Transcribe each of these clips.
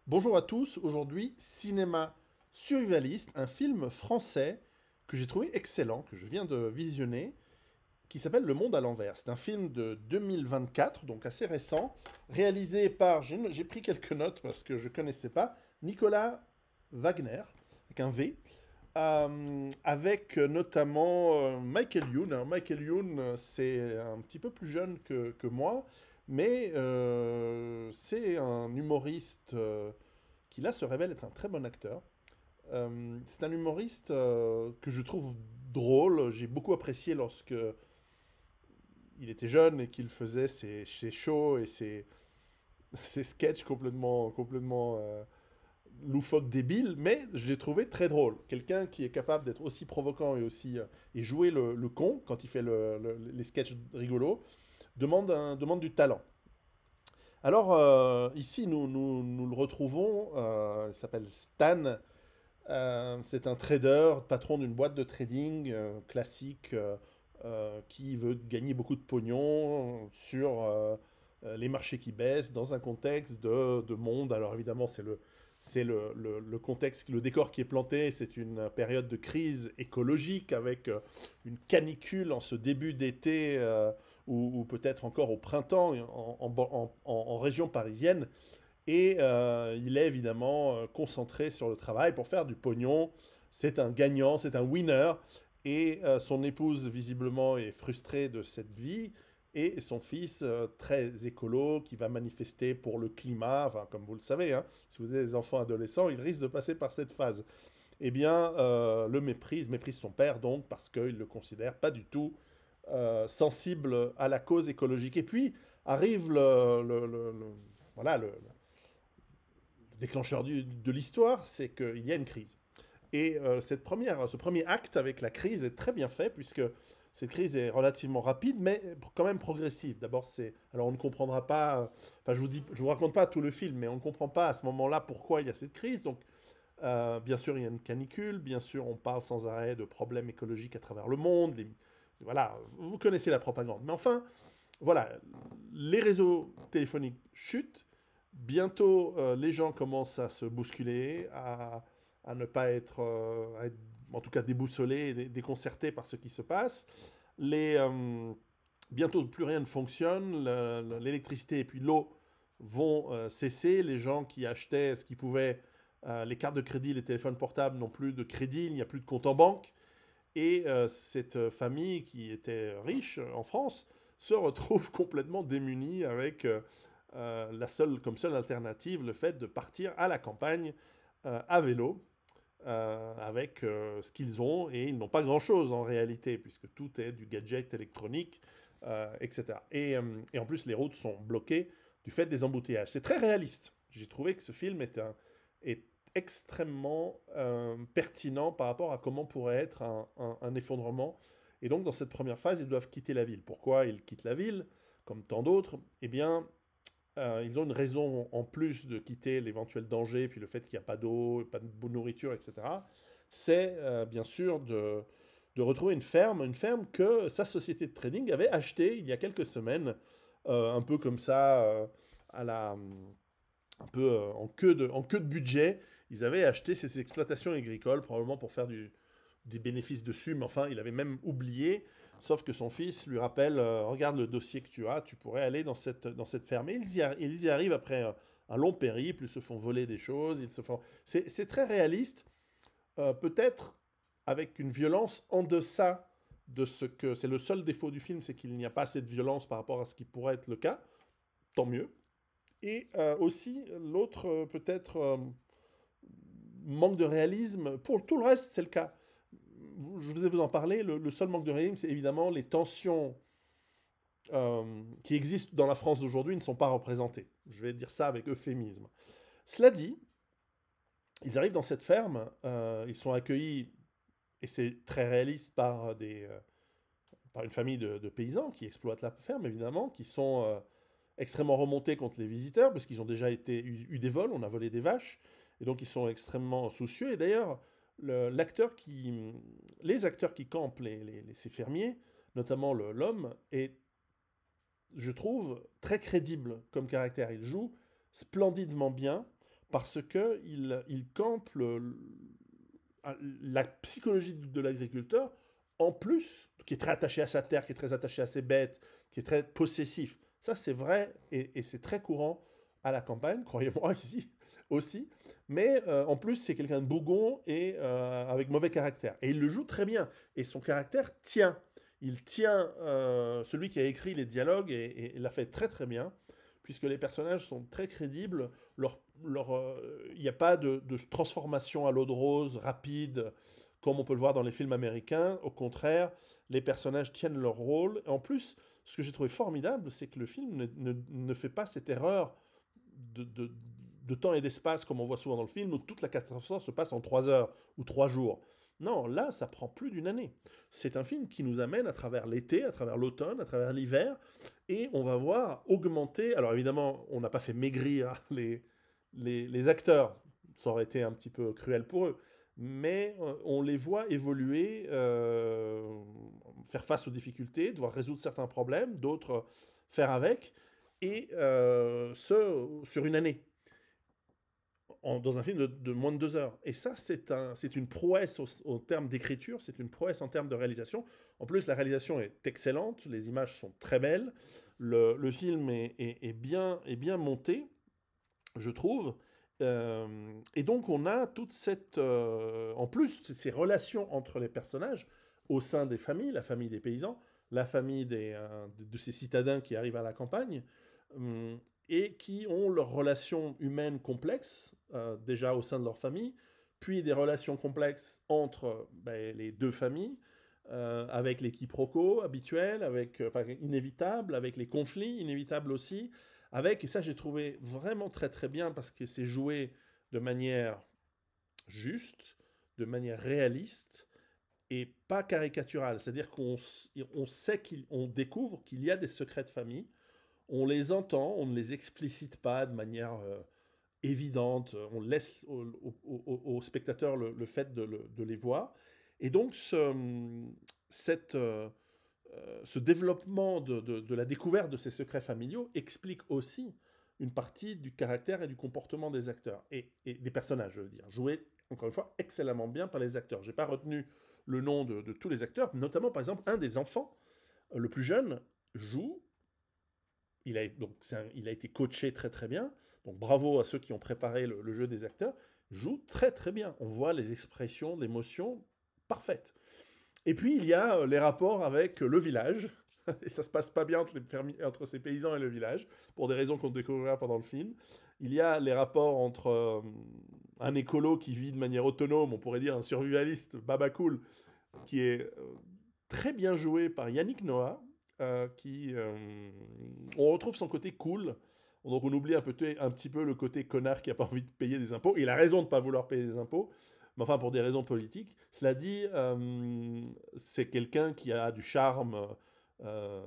Bonjour à tous, aujourd'hui Cinéma Survivaliste, un film français que j'ai trouvé excellent, que je viens de visionner, qui s'appelle Le Monde à l'envers. C'est un film de 2024, donc assez récent, réalisé par, j'ai pris quelques notes parce que je ne connaissais pas, Nicolas Wagner, avec un V, avec notamment Michael Youn. Alors Michael Youn, c'est un petit peu plus jeune que moi, mais c'est un humoriste qui là se révèle être un très bon acteur. C'est un humoriste que je trouve drôle. J'ai beaucoup apprécié lorsque il était jeune et qu'il faisait ses shows et ses sketchs complètement loufoques, débiles, mais je l'ai trouvé très drôle. Quelqu'un qui est capable d'être aussi provoquant et aussi et jouer le con quand il fait les sketchs rigolos demande du talent. Alors ici nous le retrouvons, il s'appelle Stan. C'est un trader, patron d'une boîte de trading classique qui veut gagner beaucoup de pognon sur les marchés qui baissent dans un contexte de monde. Alors évidemment, c'est le contexte, le décor qui est planté. C'est une période de crise écologique avec une canicule en ce début d'été ou peut-être encore au printemps en région parisienne. Et il est évidemment concentré sur le travail pour faire du pognon. C'est un gagnant, c'est un winner. Et son épouse, visiblement, est frustrée de cette vie. Et son fils, très écolo, qui va manifester pour le climat, enfin, comme vous le savez, hein, si vous avez des enfants adolescents, il risque de passer par cette phase. Eh bien, le méprise son père, donc, parce qu'il ne le considère pas du tout sensible à la cause écologique. Et puis arrive voilà, déclencheur de l'histoire, c'est qu'il y a une crise. Et ce premier acte avec la crise est très bien fait, puisque cette crise est relativement rapide, mais quand même progressive. D'abord, alors on ne comprendra pas, enfin je vous raconte pas tout le film, mais on ne comprend pas à ce moment-là pourquoi il y a cette crise. Donc, bien sûr, il y a une canicule, bien sûr, on parle sans arrêt de problèmes écologiques à travers le monde. Voilà, vous connaissez la propagande. Mais enfin, voilà, les réseaux téléphoniques chutent. Bientôt, les gens commencent à se bousculer, à ne pas être, en tout cas déboussolés, déconcertés par ce qui se passe. Bientôt, plus rien ne fonctionne. L'électricité et puis l'eau vont cesser. Les gens qui achetaient ce qu'ils pouvaient, les cartes de crédit, les téléphones portables n'ont plus de crédit, il n'y a plus de compte en banque. Et cette famille qui était riche en France se retrouve complètement démunie avec comme seule alternative le fait de partir à la campagne à vélo avec ce qu'ils ont, et ils n'ont pas grand-chose en réalité puisque tout est du gadget électronique, etc. Et en plus les routes sont bloquées du fait des embouteillages. C'est très réaliste. J'ai trouvé que ce film est extrêmement pertinent par rapport à comment pourrait être un effondrement. Et donc, dans cette première phase, ils doivent quitter la ville. Pourquoi ils quittent la ville, comme tant d'autres? Eh bien, ils ont une raison en plus de quitter l'éventuel danger, puis le fait qu'il n'y a pas d'eau, pas de bonne nourriture, etc. C'est bien sûr de retrouver une ferme que sa société de trading avait achetée il y a quelques semaines, un peu comme ça, à la, un peu en queue de budget. Ils avaient acheté ces exploitations agricoles, probablement pour faire des bénéfices dessus, mais enfin, il avait même oublié, sauf que son fils lui rappelle, regarde le dossier que tu as, tu pourrais aller dans cette ferme. Et ils y arrivent après un long périple, ils se font voler des choses, c'est très réaliste, peut-être avec une violence en deçà de ce que... C'est le seul défaut du film, c'est qu'il n'y a pas assez de violence par rapport à ce qui pourrait être le cas, tant mieux. Et aussi, l'autre, peut-être, manque de réalisme. Pour tout le reste, c'est le cas. Je vais vous en parler. Le seul manque de réalisme, c'est évidemment les tensions qui existent dans la France d'aujourd'hui ne sont pas représentées. Je vais dire ça avec euphémisme. Cela dit, ils arrivent dans cette ferme, ils sont accueillis, et c'est très réaliste, par une famille de paysans qui exploitent la ferme, évidemment, qui sont extrêmement remontés contre les visiteurs, parce qu'ils ont déjà eu des vols, on a volé des vaches, et donc ils sont extrêmement soucieux. Et d'ailleurs, les acteurs qui campent ces fermiers, notamment l'homme, est, je trouve, très crédible comme caractère. Il joue splendidement bien, parce qu'il campe la psychologie de l'agriculteur, en plus, qui est très attaché à sa terre, qui est très attaché à ses bêtes, qui est très possessif. Ça, c'est vrai et c'est très courant à la campagne, croyez-moi, ici aussi. Mais en plus, c'est quelqu'un de bougon et avec mauvais caractère. Et il le joue très bien. Et son caractère tient. Il tient celui qui a écrit les dialogues et l'a fait très très bien, puisque les personnages sont très crédibles. Il n'y a pas de transformation à l'eau de rose rapide, comme on peut le voir dans les films américains. Au contraire, les personnages tiennent leur rôle. Et en plus, ce que j'ai trouvé formidable, c'est que le film ne fait pas cette erreur de, de- de temps et d'espace, comme on voit souvent dans le film, où toute la catastrophe se passe en 3 heures ou 3 jours. Non, là, ça prend plus d'une année. C'est un film qui nous amène à travers l'été, à travers l'automne, à travers l'hiver, et on va voir augmenter. Alors évidemment, on n'a pas fait maigrir les acteurs, ça aurait été un petit peu cruel pour eux, mais on les voit évoluer, faire face aux difficultés, devoir résoudre certains problèmes, d'autres faire avec, et ce, sur une année, dans un film de moins de 2 heures. Et ça, c'est une prouesse au terme d'écriture, c'est une prouesse en termes de réalisation. En plus, la réalisation est excellente, les images sont très belles, le film est bien monté, je trouve. Et donc, on a toute cette... en plus, ces relations entre les personnages au sein des familles, la famille des paysans, la famille de ces citadins qui arrivent à la campagne, et qui ont leurs relations humaines complexes, déjà au sein de leur famille, puis des relations complexes entre les deux familles, avec les quiproquos habituels, enfin, inévitables, avec les conflits inévitables aussi, avec, et ça j'ai trouvé vraiment très très bien parce que c'est joué de manière juste, de manière réaliste et pas caricaturale. C'est-à-dire on sait on découvre qu'il y a des secrets de famille, on les entend, on ne les explicite pas de manière évidente, on laisse au spectateur le fait de les voir. Et donc cette, ce développement de la découverte de ces secrets familiaux explique aussi une partie du caractère et du comportement des acteurs, et des personnages, je veux dire, joués, encore une fois, excellemment bien par les acteurs. Je n'ai pas retenu le nom de tous les acteurs, notamment, par exemple, un des enfants, le plus jeune, joue. Il a été coaché très très bien, donc bravo à ceux qui ont préparé le jeu des acteurs, joue très très bien. On voit les expressions d'émotion parfaites. Et puis, il y a les rapports avec le village. Et ça se passe pas bien entre ces paysans et le village, pour des raisons qu'on découvrira pendant le film. Il y a les rapports entre un écolo qui vit de manière autonome, on pourrait dire un survivaliste, Baba Cool, qui est très bien joué par Yannick Noah, on retrouve son côté cool. Donc on oublie un petit peu le côté connard qui n'a pas envie de payer des impôts. Il a raison de ne pas vouloir payer des impôts, mais enfin pour des raisons politiques. Cela dit, c'est quelqu'un qui a du charme, euh,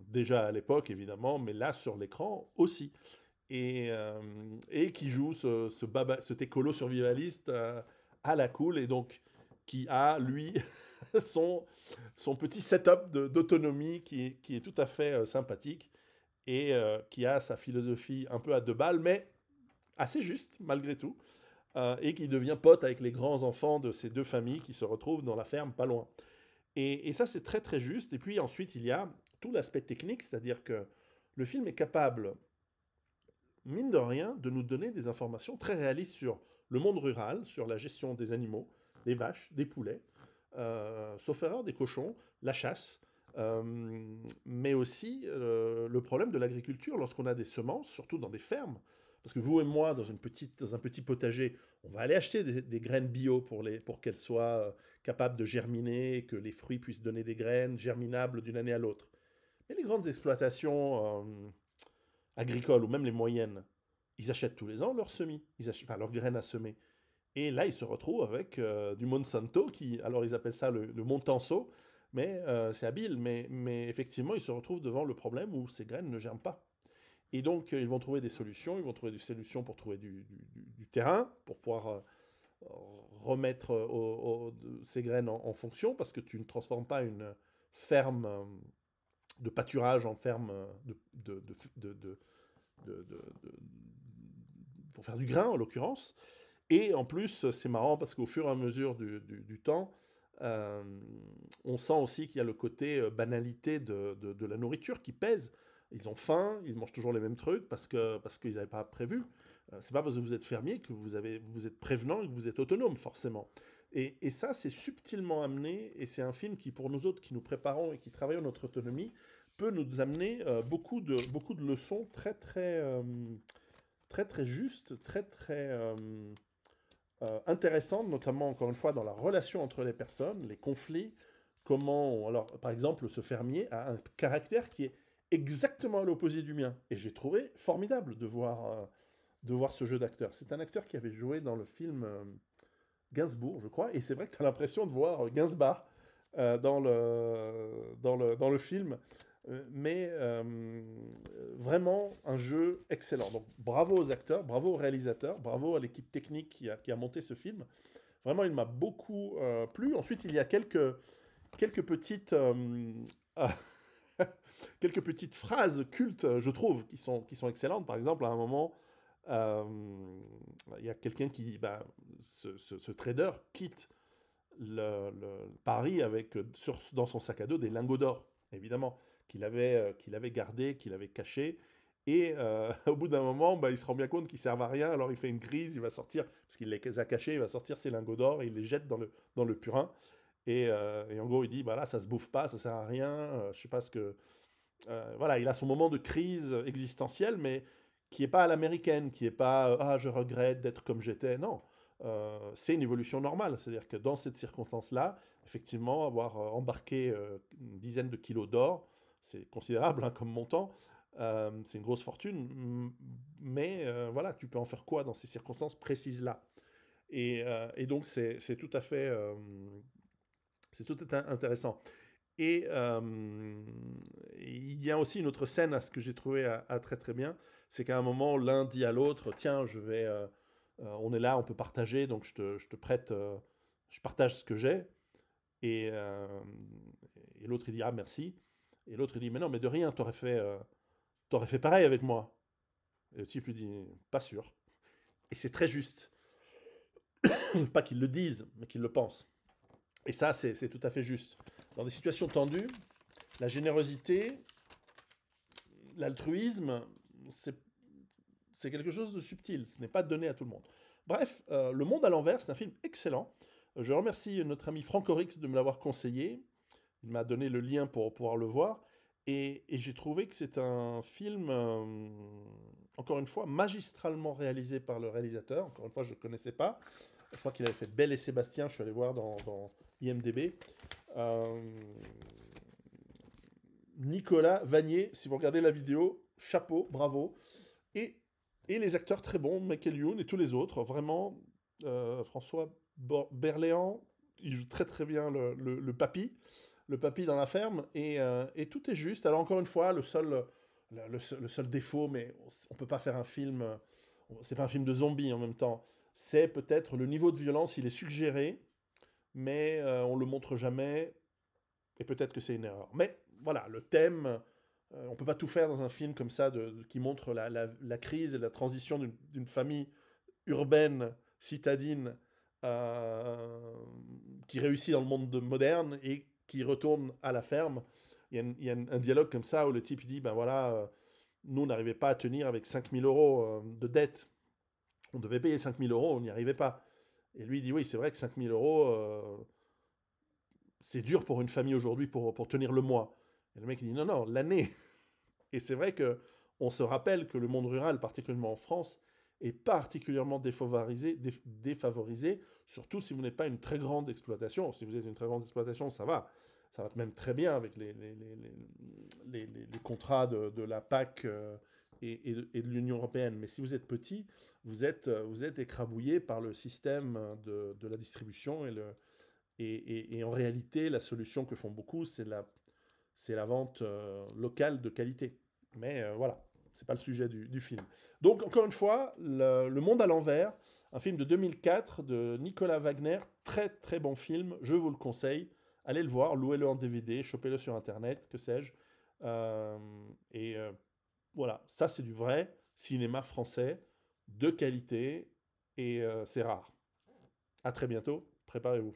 déjà à l'époque évidemment, mais là sur l'écran aussi. Et qui joue cet écolo survivaliste à la cool, et donc qui a, lui, son petit setup d'autonomie qui est tout à fait sympathique, et qui a sa philosophie un peu à 2 balles, mais assez juste malgré tout, et qui devient pote avec les grands enfants de ces deux familles qui se retrouvent dans la ferme pas loin. Et ça, c'est très très juste. Et puis ensuite, il y a tout l'aspect technique, c'est-à-dire que le film est capable, mine de rien, de nous donner des informations très réalistes sur le monde rural, sur la gestion des animaux, des vaches, des poulets, sauf erreur des cochons, la chasse, mais aussi le problème de l'agriculture lorsqu'on a des semences, surtout dans des fermes. Parce que vous et moi, dans un petit potager, on va aller acheter des graines bio pour qu'elles soient capables de germiner, que les fruits puissent donner des graines germinables d'une année à l'autre. Mais les grandes exploitations agricoles, ou même les moyennes, ils achètent tous les ans leurs semis, enfin leurs graines à semer. Et là, ils se retrouvent avec du Monsanto, alors ils appellent ça le Montanso, mais c'est habile, mais effectivement, ils se retrouvent devant le problème où ces graines ne germent pas. Et donc, ils vont trouver des solutions, ils vont trouver des solutions pour trouver du terrain, pour pouvoir remettre ces graines en fonction, parce que tu ne transformes pas une ferme de pâturage en ferme de, pour faire du grain en l'occurrence. Et en plus, c'est marrant parce qu'au fur et à mesure du temps, euh, on sent aussi qu'il y a le côté banalité de la nourriture qui pèse. Ils ont faim, ils mangent toujours les mêmes trucs parce qu'ils n'avaient pas prévu. C'est pas parce que vous êtes fermier que vous êtes prévenant et que vous êtes autonome, forcément. Et ça, c'est subtilement amené, et c'est un film qui, pour nous autres, qui nous préparons et qui travaillons notre autonomie, peut nous amener beaucoup de leçons très, très justes, très intéressantes, notamment, encore une fois, dans la relation entre les personnes, les conflits, comment... Alors, par exemple, ce fermier a un caractère qui est exactement à l'opposé du mien. Et j'ai trouvé formidable de voir ce jeu d'acteur. C'est un acteur qui avait joué dans le film Gainsbourg, je crois, et c'est vrai que tu as l'impression de voir Gainsbar dans le film. Vraiment un jeu excellent. Donc bravo aux acteurs, bravo aux réalisateurs, bravo à l'équipe technique qui a monté ce film. Vraiment, il m'a beaucoup plu. Ensuite, il y a quelques petites, quelques petites phrases cultes, je trouve, qui sont excellentes. Par exemple, à un moment, euh, il y a quelqu'un qui, ce trader quitte Paris avec dans son sac à dos des lingots d'or, évidemment, qu'il avait gardés, qu'il avait cachés. Et au bout d'un moment, il se rend bien compte qu'ils ne servent à rien, alors il fait une crise, il va sortir, parce qu'il les a cachés, il va sortir ses lingots d'or et il les jette dans le purin. Et en gros, il dit, bah là, ça se bouffe pas, ça sert à rien, je sais pas ce que... voilà, il a son moment de crise existentielle, mais qui est pas à l'américaine, qui est pas ah je regrette d'être comme j'étais. Non, c'est une évolution normale. C'est-à-dire que dans cette circonstance-là, effectivement, avoir embarqué une dizaine de kilos d'or, c'est considérable hein, comme montant. C'est une grosse fortune, mais voilà, tu peux en faire quoi dans ces circonstances précises-là? Et donc c'est tout à fait intéressant. Et il y a aussi une autre scène à ce que j'ai trouvé très très bien, c'est qu'à un moment, l'un dit à l'autre, tiens, on est là, on peut partager, donc je te prête, je partage ce que j'ai. Et, euh, et l'autre il dit, ah merci. Et l'autre il dit, mais non, mais de rien, t'aurais fait pareil avec moi. Et le type lui dit, pas sûr. Et c'est très juste. Pas qu'ils le disent, mais qu'ils le pensent. Et ça, c'est tout à fait juste. Dans des situations tendues, la générosité, l'altruisme, c'est quelque chose de subtil. Ce n'est pas donné à tout le monde. Bref, Le Monde à l'envers, c'est un film excellent. Je remercie notre ami Franck Orix de me l'avoir conseillé. Il m'a donné le lien pour pouvoir le voir. Et j'ai trouvé que c'est un film, encore une fois, magistralement réalisé par le réalisateur. Encore une fois, je ne connaissais pas. Je crois qu'il avait fait Belle et Sébastien, je suis allé voir dans IMDB. Euh, Nicolas Vanier, si vous regardez la vidéo, chapeau, bravo. Et, et les acteurs très bons, Michael Youn et tous les autres, vraiment, François Berléand, il joue très très bien le papy dans la ferme, et tout est juste. Alors encore une fois, le seul défaut, mais on peut pas faire un film, c'est pas un film de zombies en même temps, c'est peut-être le niveau de violence, il est suggéré, mais on le montre jamais, et peut-être que c'est une erreur. Mais voilà, le thème, on peut pas tout faire dans un film comme ça qui montre la crise et la transition d'une famille urbaine, citadine, euh, qui réussit dans le monde moderne et qui retourne à la ferme. Il y a un dialogue comme ça où le type il dit, ben voilà, nous on n'arrivait pas à tenir avec 5000 euros de dette. On devait payer 5000 euros, on n'y arrivait pas. Et lui il dit, oui, c'est vrai que 5000 euros, c'est dur pour une famille aujourd'hui pour tenir le mois. Et le mec il dit, non, non, l'année. Et c'est vrai que on se rappelle que le monde rural, particulièrement en France, est particulièrement défavorisé, surtout si vous n'êtes pas une très grande exploitation. Si vous êtes une très grande exploitation, ça va. Ça va même très bien avec les contrats de la PAC et de l'Union européenne. Mais si vous êtes petit, vous êtes écrabouillé par le système de la distribution. Et en réalité, la solution que font beaucoup, c'est la vente locale de qualité. Mais voilà, c'est pas le sujet du film. Donc, encore une fois, le Monde à l'envers, un film de 2004 de Nicolas Wagner, très très bon film, je vous le conseille. Allez le voir, louez-le en DVD, chopez-le sur Internet, que sais-je. Euh, et voilà, ça c'est du vrai cinéma français de qualité et c'est rare. À très bientôt, préparez-vous.